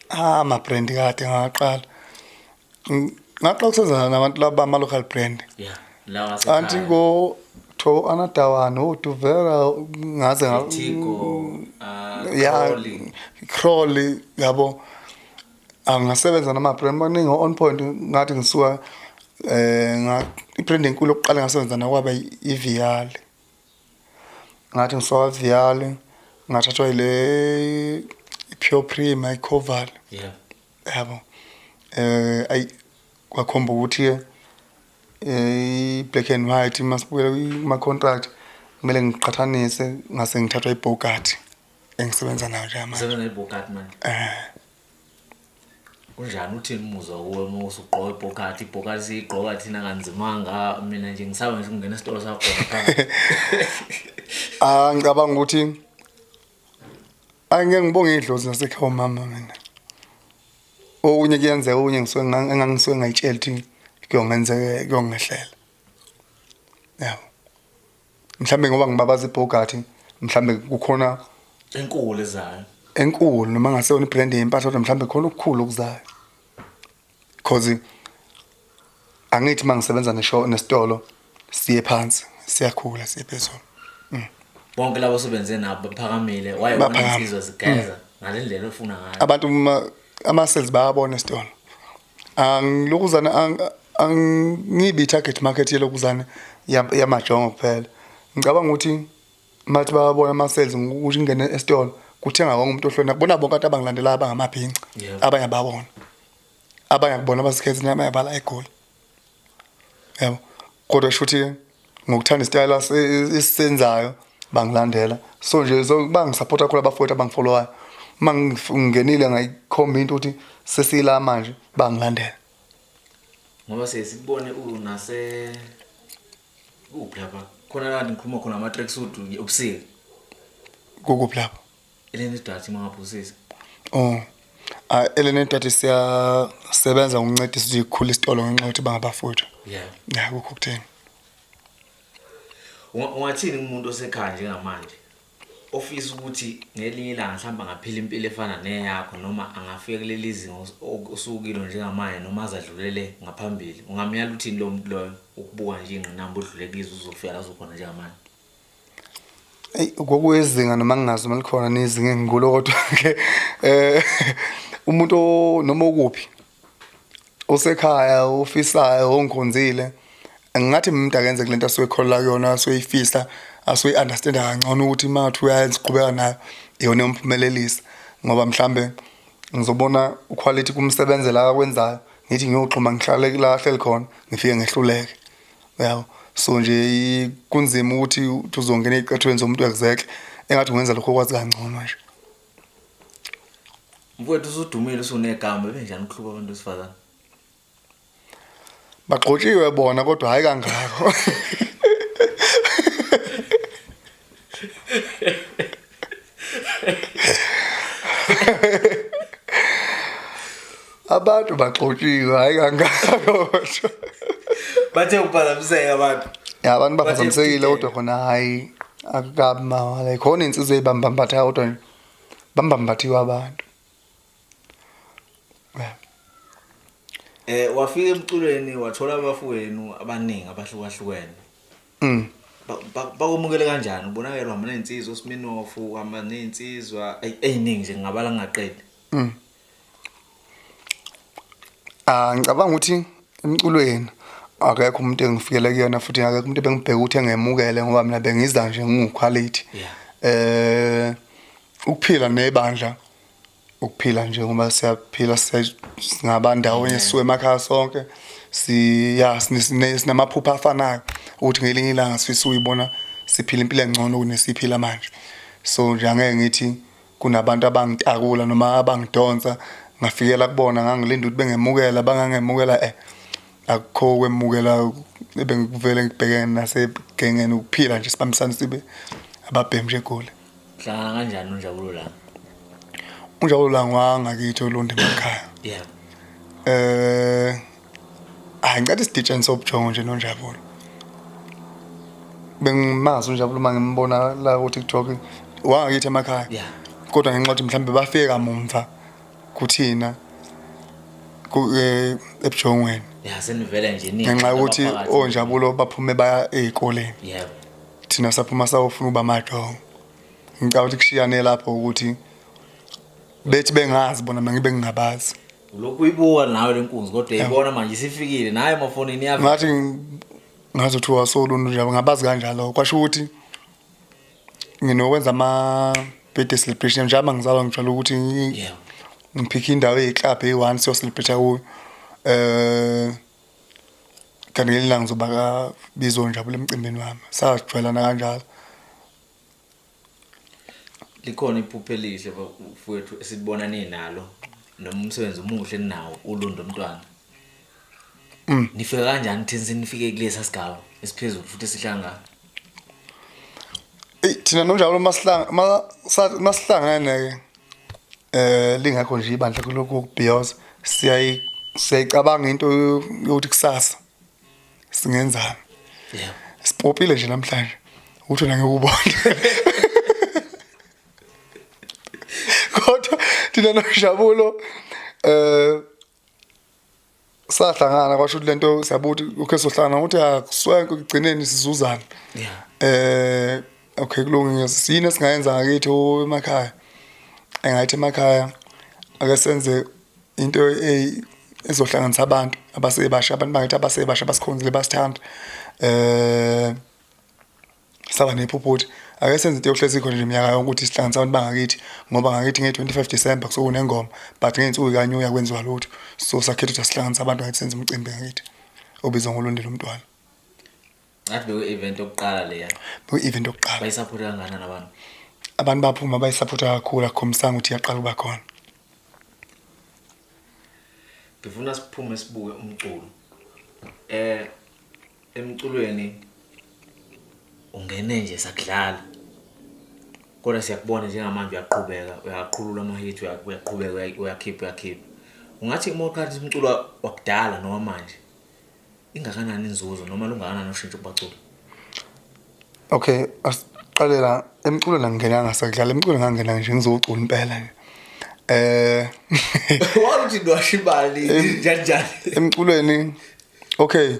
ama brand kade ngaqala ngaxoxezana nabantu laba ama local brand yeah la wasekhaya anti go to anadawana uduvera ngaze Tigo ya Crowley yabo angasebenza nama brand maningi on point ngathi ngisuka ibrand enkulu yokuqala ngasebenza nayo kwaba iVial ngathi ngisuka Vial ngathathwa ile Pure Prima iCoval yeah yabo ay kwakhomba ukuthi black and white masibukela kuma contract kumele ngiqhathanise ngase ngithathwa iBogatti engisebenza nayo nje manje usebenza iBogatti manje kunjani uthini umuzwa kuwe uma usugqoka iBogatti sigqoka thina kanzimanga mina nje ngisaba nje ukungena esitolo sakho phakathi ngicabanga ukuthi angeke ngibonge idlozi nasekhaya mama mina okunye kuyenzeka okunye ngisuke ngayitshela ukuthi kuyongenzeka kuyongehlela yabo mhlambe ngoba ngibabaza iBogatti mhlambe kukhona enkulu ezayo enkulu noma ngasewona ibrand yempahla kodwa mhlambe khona okukhulu okuzayo because angithi mangisebenza nesitolo siye phansi siyakhula siye phezulu bonke labo sebenze nabo baphakamile wayebona insizwa zigeza ngalendlela ofuna ngayo abantu ama sales bayabona esitolo angilokuzana angibi target market yelokuzana yamajongo kuphela ngicabanga ukuthi mathi bayabona ama sales ukuthi ngene esitolo kuthenga wonke umuntu ohlona bona bonke abantu abangilandela abangamabhinca abanye babona abanye kubona abasikhethe nama yabala eGoli yabo kodwa shuthi ngokuthanda istyle esisenzayo bangilandela so nje so bangisupport kakhulu abafowethu abangifollowayo mangingenile ngayikhomba into ukuthi sesila manje bangilandela ngoba sesibone unase uphi lapha khona la ngikhuluma khona ama tracksuit ubusika kokuphi lapha eleni data mangaphusisi eleni data siyasebenza ngokuncedisa ukuthi ikhule isitolo ngenxa yokuthi bangabafowethu yeah kukho kutheni ungathini umuntu osekhaya njengamanje ofisa ukuthi ngelinye ilanga mhlamba ngaphila impilo efana neyakho noma angafika kuleli izinga osukile njengamanje noma azadlulele ngaphambili ungamyala uthini lo muntu loyo ukubuka nje ingqinamba odlule kulizwe uzofika la uzokhona njengamanje kokwezinga noma ngingazi uma likhona nezinga engikulo kodwa ke umuntu noma ukuphi osekhaya ofisayo ongikhonzile ngathi umuntu akenze kulento asoyikhola kuyona asoyifisa asoyi-understand kangcono ukuthi mathi uyaziqhubeka nayo iyona umphumelelisa ngoba mhlambe ngizobona uquality kumsebenzela akwenzayo ngithi ngiyoxhuma ngihlale kulahle khona ngifike ngehluleke yabo so nje kunzima ukuthi uzongena ezicathweni zomuntu exactly engathi ungenza lokho kwazi kangcono nje mfowethu usudumile usunegama benjani ukuhluka abantu besifazana bagqotshiwe bona kodwa hayi kangako abantu bagxotshiwe hayi kangako bathe ukuphazamiseka abantu abantu baphazamisekile kodwa khona hayi akukabi mawala khona insizwe ebambambatha kodwa bambambathiwe abantu wafika emculweni wathola abafowenu abaningi abahlukahlukene bakumukele kanjani ubonakelwa ama nensizwa Sminoff ama nensizwa eziningi nje ngabala ngaqedi ngicabanga ukuthi emculweni akekho umuntu engifikele kuyona futhi akekho umuntu bengibheka ukuthi engemukele ngoba mina bengiza nje ngiquality ukuphila nebandla ukuphila nje ngoba siyaphila singabandawo sisuke emakhaya sonke sinamaphupha afanayo ukuthi ngelinye ilanga sifisa uyibona siphila impilo engcono kunesiphila manje so nje angeke ngithi kunabantu abangitakula noma abangidonsa ngafikela kubona ngangilinda ukuthi bengemukela bangangemukela akukho kwemukela ebengivele ngibhekene nasegengeni ukuphila nje sibambisana sibe ababhemu nje eGoli hlangana kanjani uNjabulo la uNjabulo la ngwangakithi uLundi emakhaya ngicathi siditshani sobujongo nje noNjabulo bengimazi uNjabulo mangimbona la ku TikTok wangakithi emakhaya kodwa ngenxa yokuthi mhlambe bafike kamumva kuthina ebujongweni Ya senivele nje ningi. ngenxa yokuthi onjabulo baphume baya ezikoleni. Yebo. Thina saphuma sawufuna uba madongo. Ngicabanga ukuthi kushiyane lapho ukuthi bethi bengazi bona mangibe ngingabazi. Lokhu uyibuka nawe lenkunzi kodwa uyibona manje isifikile naye emafonini yafi. Ngathi ngazothi wasoluntu nje ngabazi kanjalo kwasho ukuthi nginokwenza ama birthday celebration njalo ngizalwa ngijwayele ukuthi ngiphike indawo eyiclub eyi1 so celebrate kuyo kanti ngelanga ngizoba bizo njabule emcimbini wami sajwayelana kanjalo. Likhona iphupho elihle bafowethu esibona ninalo noma umsebenzi omuhle ninawo uLundo Mntwana. Nifike kanjani thina sinifike kulesa sigaba esiphezulu futhi esihlanga? Thina nonjalo masihlangane lingakho nje ibandla kuloko kubhiyoza siyayicabanga into yokuthi kusasa singenzani. Yebo. Sipopile nje namhlanje ukuthi na ngikubona. Kodwa thina nojabulo sahlangana kwasho ukuthi lento siyabuthi ukhe sohlangana ukuthi akuswenke kugcineni sizuzana. Yeah. Okay kulungile sine singayenza ngakithi emakhaya. Engathi emakhaya ake senze into ezohlanganisa abantu abasebasha abantu bangathi abasebasha basikhonzile basithanda. Saba nephuphuthi ake senze into yokuhlezi khona nje iminyaka yonke ukuthi sihlanganisa abantu bangakithi ngoba ngakithi nge25 December kusokunengoma but ngensuku kanye uyakwenziwa lutho so sakhetha ukuthi sihlanganisa abantu ngathi senze umcimbi ngakithi obizwa ngoLundo Mntwana. Ngathi beku event yokuqala leya. Beku event yokuqala. Bayisupport kangakanani abantu? Abantu baphuma bayisupport kakhulu akukhombisanga ukuthi iyaqala kuba khona. Ngifuna siphume sibuke umculo. Emculweni ungene nje sakudlala. Kodwa siyakubona njengamanje uyaqhulula ama-hit uyaqhubeka uyakhipha. Ungathi umokhathi umculo wakudala noma manje ingakanani inzuzo noma lungakanani ushintsho kubaculi? Okay, asiqalela emculo la ngingena ngasakudlala emculo ngangena nje ngizocula impela nje. Wathi ndwashibali njani? Emculweni okay.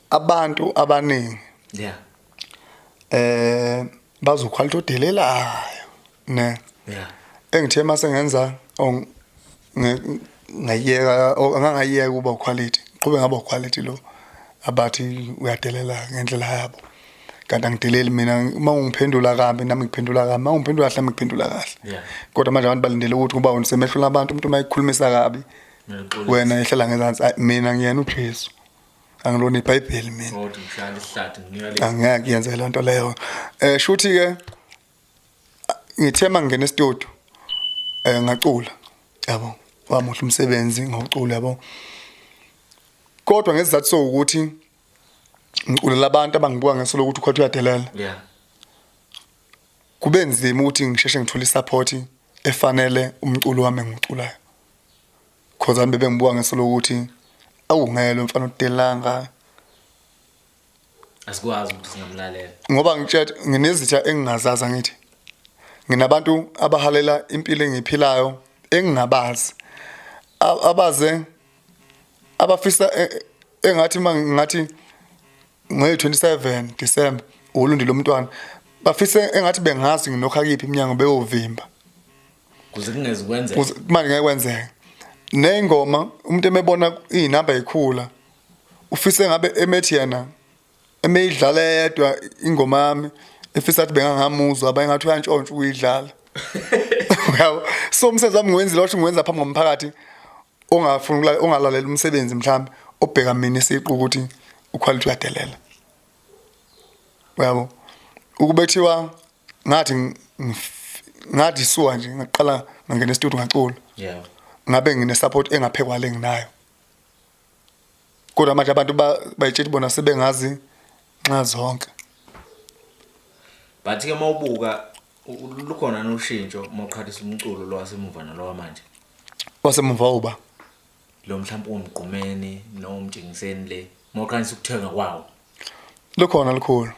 Abantu abaningi. Yeah. Bazokhwalita odelelayo ne. Yeah. Engithe mase ngenza ngayeka angangayeka kuba quality. Qhube ngaba quality lo abathi uyadelela ngendlela yabo. Kanti angideleli mina uma ungiphendula kabi nami ngiphendula kabi. Uma ungiphendula kahle ngiphendula kahle. Yeah. Kodwa manje abantu balindele ukuthi kuba unisemehlula abantu umuntu mayikhulumisa kabi. Wena ehlala ngezansi mina ngiyena uJesu. Angilona iBhayibheli mina. Kodwa ngihlala isihlathi ngiyale. Angeke yenze lento leyo. Shuthi ke ngithema ngene studio ngacula. Yabo. Wamuhle umsebenzi ngokucula yabo. Kodwa ngesizathu sokuthi ngiculela abantu abangibuka ngesolo ukuthi ukwathi uyadelela. Yeah. Kube nzima ukuthi ngisheshe ngithole support efanele umculo wami engiculayo. Because ami bengibuka ngesolo ukuthi awungelo mfana udelanga. Asikwazi ukuthi singamlalela. Ngoba ngitshela nginezitha engingazaza ngithi. Nginabantu abahalela impilo engiphilayo engingabazi. Abaze abafisa engathi ngathi nge27 December uLundo Mntwana bafise engathi bengazi nginokha kiphi iminyango beyovimba kuze kungezi kwenzeka manje ngeke kwenzeke nengoma umuntu emebona izinamba ezikhula ufise ngabe emethi yena emeyidlala yedwa ingoma yami efisa athi bengangamuzwa abayengathi uyantshontsha uyidlala yabo so umsebenzi wami ngiwenza lo ngiwenza phambi komphakathi ongafuna ongalalela umsebenzi mhlawumbe obheka mina isiqu ukuthi uquality uyadelela yabo ukubethiwa ngathi suwa nje ngaqala ngangena studio ngacula yeah ngabe ngine support engaphekwa le nginayo kodwa manje abantu bayitshela bona sebengazi nxa zonke bathi ke mawubuka lukhona noshintsho mawuqhathisa umculo lo wasemuva nalo manje wasemuva uba lo mhlawumbe umgqumeni nomtshengiseni le mawuqhanisa ukuthenga kwawo lukhona likhulu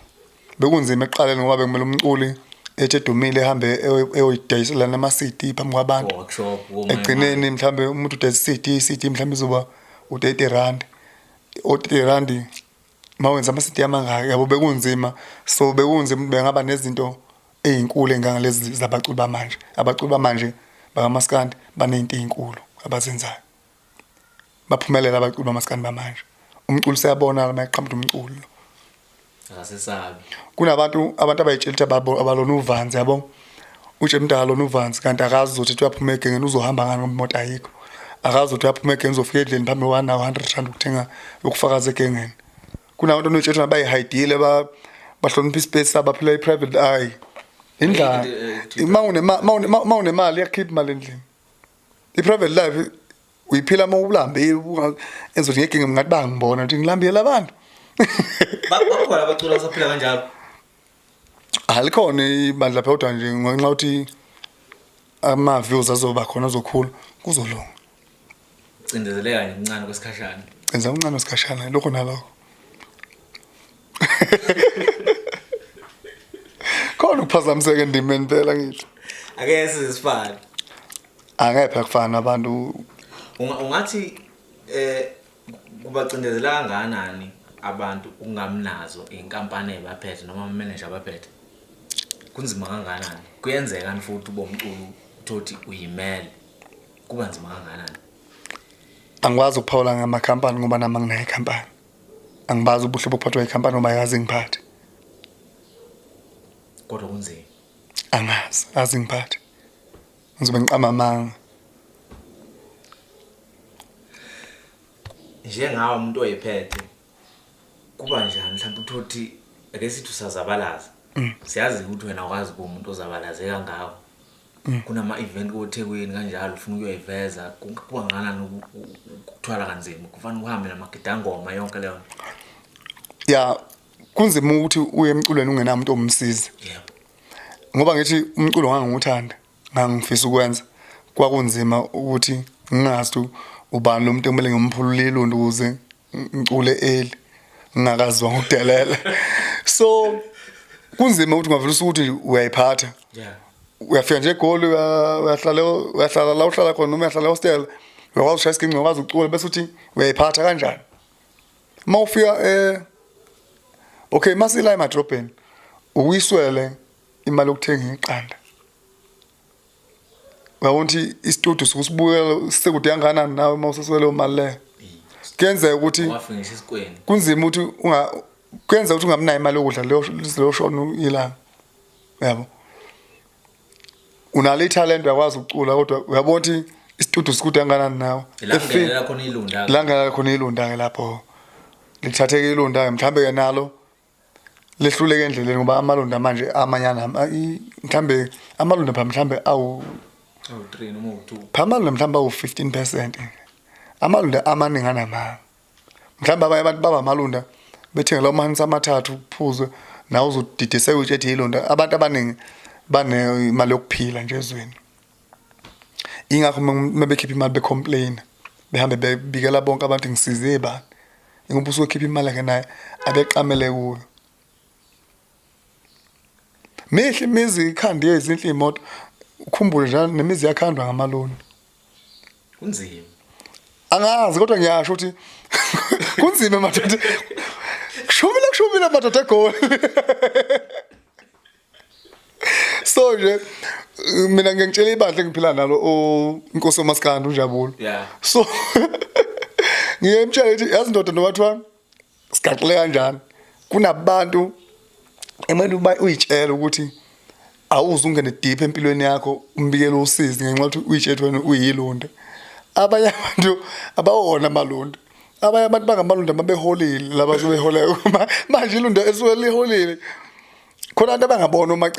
bekunzima eqaleni ngoba bekumele umculi ethi edumile ehambe eyoyidayiselana ama CD phambi kwabantu workshop egcineni mhlambe umuntu udayisa CD mhlambe izoba u-30 rand. O-30 rand mawenza ama-CD amangaka yabo bekunzima. So bekunzima bengaba nezinto ezinkulu engangalezi zabaculi bamanje. Abaculi bamanje bakaMaskandi banezinto ezinkulu abazenzayo. Baphumelela abaculi bamaskandi bamanje. Umculo siyabona mayiqhamuka umculo. Akasesabi. Kunabantu abayitshela ukuthi abalona uvanzi yabo. Mdala lona uvanzi kanti akazi uzothi uyaphuma egengeni uzohamba ngani ngomoto ayikho. Akazi ukuthi uyaphuma egengeni uzofika endlini phambi kwanawo 100 rand ukuthenga ukufakaza egengeni. Kunabantu onotshela bayihayidile bahlonipha ispace sabaphila i-private eye. Indlela mawunemali yakhipha imali endlini. I-private life uyiphila mawulambe enzothi ngegenge ngathi bangibona nje ngilambiyela abantu. Bakhona abacula asaphila kanjalo. Alikhona ibandla phela nje ngenxa ukuthi ama-views azoba khona azokhula kuzolunga. Cindezeleka nje uncane kwesikhashana. Enza uncane wesikhashana lokho nalokho. Khona ukuphazamiseka endimeni phela ngithi. Ake sisifane. Angepha kufana abantu. Ungathi kubacindezela kangakanani abantu ungamnazo inkampani ebaphethe noma manager abaphethe? Kunzima kangakanani? Kuyenzeka futhi ubomculo uthi uyimele. Kuba nzima kangakanani? Angikwazi ukuphawula ngamakhampani ngoba nami nginayo ikhampani. Angibazi ubuhle bophathwa ikhampani noma yazi ngiphathe. Kodwa kunzima. Angazi, azi ngiphathe. Ngizobe ngiqama amanga. Njengawe umuntu oyiphethe kuba njani mhlawumbe uthi ake sithi usazabalaza. Siyazi ukuthi wena akwazi kuba umuntu ozabalazeka ngawo. Kunama event koThekwini kanjalo ufuna ukuyoyiveza kuba nganani ukuthwala kanzima kufanele uhambe namagidangoma yonke leyo. Ya kunzima ukuthi uye emculweni ungenamuntu omsiza. Yebo. Ngoba ngithi umculo ngangiuthanda ngangifisa ukwenza kwakunzima ukuthi ngingazi ubani lo muntu kumele ngimphulule ilundo ukuze ngicule eli ngingakazwa ngokudelela. So kunzima ukuthi ngavela ukuthi uyayiphatha. Yeah. Uyafika nje eGoli uyahlala la uhlala khona noma uyahlala hostel uyakwazi ukushaya isigingci ukwazi ukucula bese uthi uyayiphatha kanjani. Mawufika okay masila emadrobheni ukuyiswele imali yokuthenga iqanda. Ngawuthi istudio sikusibukela sekude yanganani nawe mawuseswele imali le. Kuyenzeka ukuthi wafinisha isikweni. Kunzima ukuthi kuyenzeka ukuthi ungamnayo imali yokudla leyo shona ilanga. Yabo. Unale talent uyakwazi ukucula kodwa uyabona ukuthi istudio sikude yanganani nawe. Langelela khona ilunda. Langelela khona ilunda ke lapho. Lithatheke ilunda mhlambe ke nalo lehluleke endleleni ngoba amalunda manje amanyana mhlambe amalunda mhlambe awu 3 noma u2. Phambilini mhlawumbe awu-15%. Amalunda amaningi anama. Mhlawumbe abanye abantu baba amalunda bethenga lawo mahansi amathathu uphuze nawe uzodidiseka uthi ilunda. Abantu abaningi banemali yokuphila nje ezweni. Ingakho mebekhipha imali becomplain. Behambe bebikela bonke abantu ngisize bani. Ngoba usukhipha imali yakhe naye abeqamele kuyo. Mihle imizi ikhandi yezinhle imoto. Ukhumbule njalo nemizi yakhandwa ngamaloni. Kunzima. Angazi kodwa ngiyasho ukuthi kunzima madoda. Kushumile madoda eGoli. So nje mina ngiyangitshela ibandla engiphila nalo uNkosi uMaskandi uNjabulo. Yeah. So ngiyemtshela ukuthi yazi ndoda nobathiwa sigaxile kanjani. Kunabantu emele uyitshela ukuthi awuze ungene deep empilweni yakho umbikele usizi ngenxa yokuthi uyitshela wena uyilonda. Abanye abantu abawona amalonda. Abanye abantu bangamalonda babeholile laba sobeholela manje ilonda esuke liholile. Khona abantu abangabona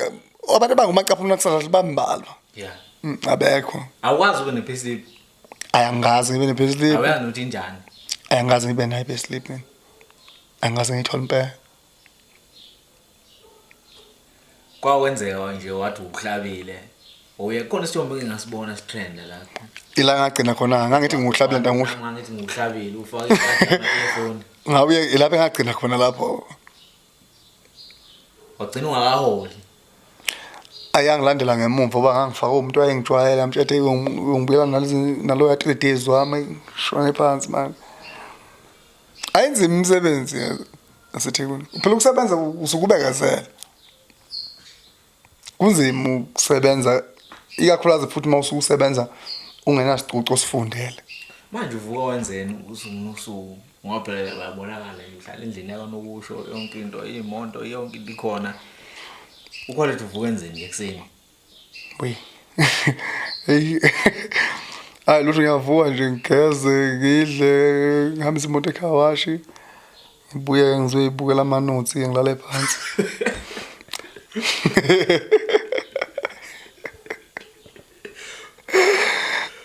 abantu abangumaqaphu nakusala bambalwa. Yeah. Abekho. Awukwazi ube nepayslip. Ayangazi ngibe nepayslip. Awuyazi ukuthi injani. Ayangazi ngibe nayo ipayslip mina. Angazi ngithola impela. Kwawenzeka nje wathi uhlabile. Khona isithombe engasibona sitrend la. Ila ngagcina khona ngangithi ngiuhlabile ntanguhla. Ngangithi ngiuhlabile ufaka i-earphone. Ngabuye ilapha engagcina khona lapho. Wagcina ungakaholi. Ayangilandela ngemuva ngoba ngangifaka umuntu wayengijwayela mthethe ungibuyela nalo ya 3 days wami shone phansi manje. ayinzima umsebenzi aseThekwini phela ukusebenza usukubekezela kunzima ukusebenza ikakhulukazi futhi mawusuku usebenza ungenasicucu osifundele manje uvuka wenzeni usuku ngoba phela bayabonakala ngihlala endlini yakanokusho yonke into imonto yonke into ikhona uquality uvuka wenzeni ekseni we hayi lutho ngiyavuka nje ngigeze ngidle ngihambise imoto ekhawashi ngibuye ngizoyibukela ama-notes ngilale phansi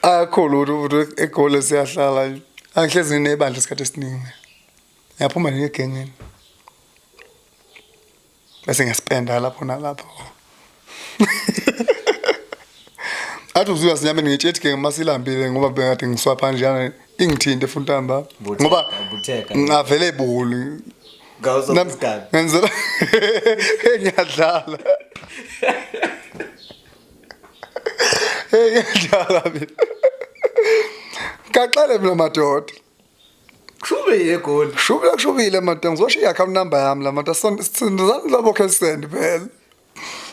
akho lutho egole siyahlala angihlezi nginebandla isikhathi esiningi ngiyaphuma nje egengeni bese ngiyaspenda lapho nalapho athi uzuya sinyameni ngitshethi ke masilambile ngoba bengade ngiswapha njana ingithinte funtamba ngoba ngavele ebuli ngawuzokuskani ngenzela ngiyadlala ngiyadlala mina kaxele mina madoda kushube yegoli kushubile madoda ngizoshiya account number yami la madoda sendizani labo cash send phela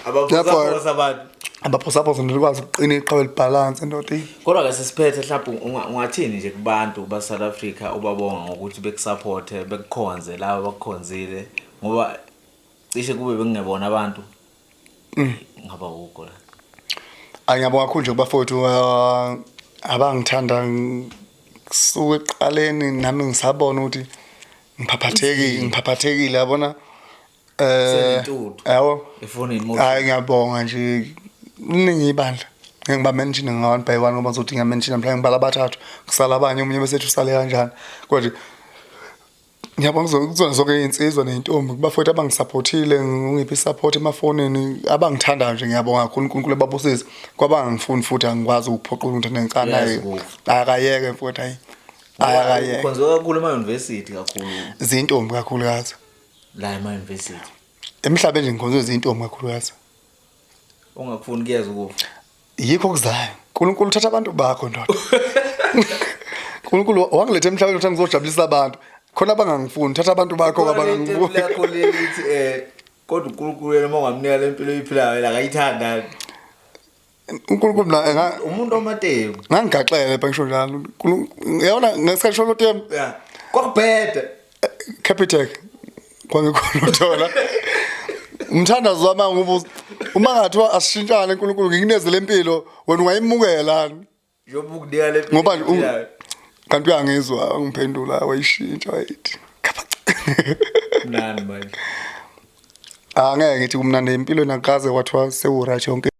abaphosa abantu abaphosa ndikwazi ukuqina iqhawe libalance ndoda kodwa ke sesiphethe mhlawumbe ungathini nje kubantu ba South Africa ubabonga ngokuthi bekusupport bekukhonze laba bakukhonzile ngoba cishe kube bengingebona abantu ngaba ukho la angiyabonga kakhulu nje kubafowethu abangithanda kusuka eqaleni nami ngisabona ukuthi ngiphaphathekile yabona yabo efonini mo hayi ngiyabonga nje iningi ibandla ngiba mention nga1 by 1 ngoba uzothi ngiyamention mhlawumbe ngibala abathathu kusala abanye umunye bese usale kanjani kodwa ngiyabonga kuzona zonke insizwa nentombi kubafowethu abangisupportile ngiphi support emafonini abangithanda nje ngiyabonga kakhulu uNkulunkulu ebabusise kwabangifuni futhi angikwazi ukuphoqula into nencane akayeke mfowethu hayi akayeke ukhonzwa kakhulu ema-university kakhulu zintombi kakhulukazi la ema-university emhlabeni nje ngikhonzwe zintombi kakhulukazi ongakufuni kuyeza ukufa yikho kuzayo uNkulunkulu uthatha abantu bakho ndoda uNkulunkulu wangilethe emhlabeni ukuthi ngizojabulisa abantu khona abangangifuni thatha abantu bakho abangangifuni yakho lethi kodwa uNkulunkulu yena mongamnika lempilo oyiphilayo la akayithanda uNkulunkulu la umuntu omateko ngangigaxele bangisho njalo yona ngesikhathi sholotem yeah kwakubheda Capitec kwangikhona uthola umthandazo wami ngoba uma ngathiwa asishintshane uNkulunkulu ngikunezele impilo wena ungayimukela njengoba ukunika le ngoba kanti uyangizwa ngiphendula wayishintsha wayithi nani manje angeke ngithi kumnandi empilweni akaze kwathiwa sewurathi yonke